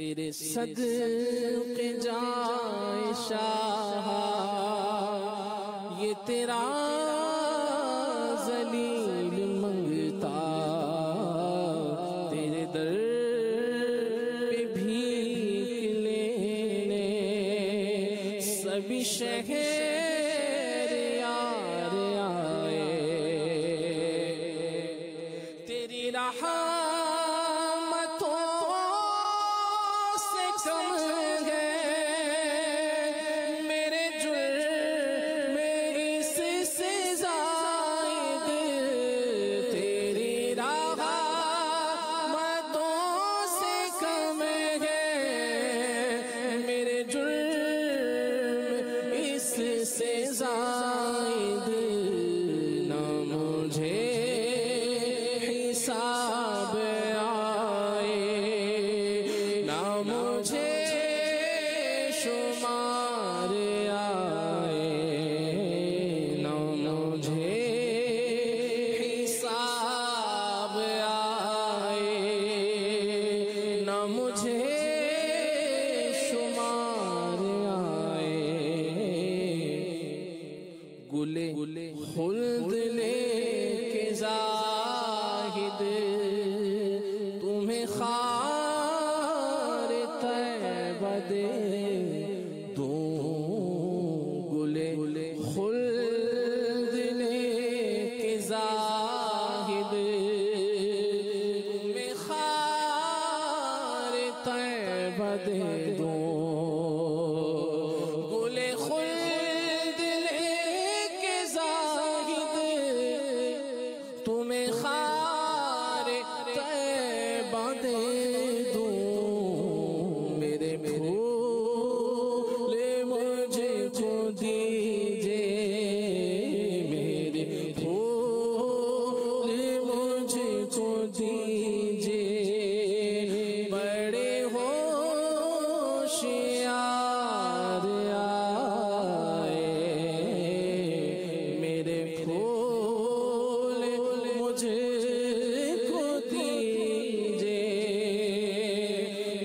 तेरे सदके जाए शाह, ये तेरा जलील मंगता, तेरे दर पे भीख लेने सभी शहर यार आए। तेरी रहमतों से कम है मेरे जुर्म इससे ज़ायद, तेरी रहमतों से कम है मेरे जुर्म इससे ज़ायद। ना मुझे हिसाब आए, ना मुझे शुमार आए, ना मुझे हिसाब आए, ना मुझे शुमार आए। गुले खुल्द लेके ज़ाहिद तुम्हें खार तैबा दे दूं। गुले खुल्द लेके ज़ाहिद तुम्हें खार तैबा दे दूं। गुले खुल्द लेके ज़ाहिद तुम्हें खार तैबा दे दूं। मेरे फूल मुझको दीजिए, मेरे फूल मुझको दीजिए, बड़े होशियार आए। मेरे फूल मुझको दीजिए,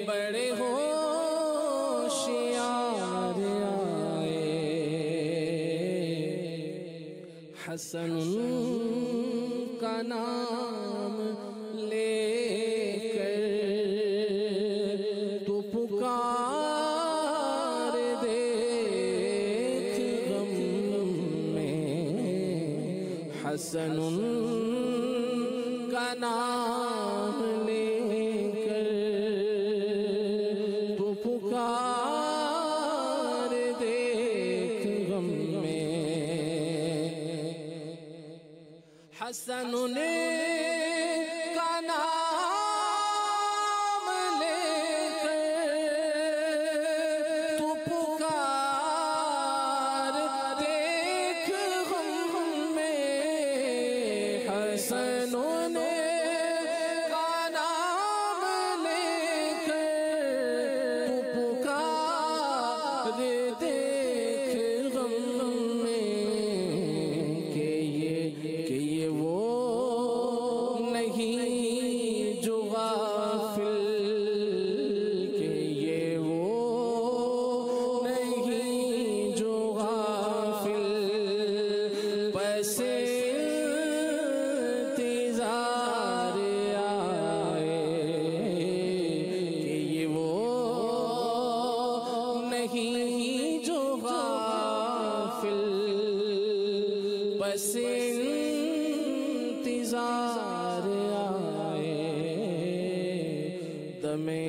बड़े होशियार आए। हसन का नाम लेकर तू पुकार देख गम में। हसन का नाम लेकर तू पुकार देख गम में। हसन का नाम लेकर तू पुकार देख गम में। हसन का नाम लेकर तू पुकार देख गम में। कि ये वो नहीं जो गाफिल, कि ये वो नहीं जो गाफिल, बस इंतज़ार आए। कि ये वो नहीं जो गाफिल, बस इंतज़ार आए। दमे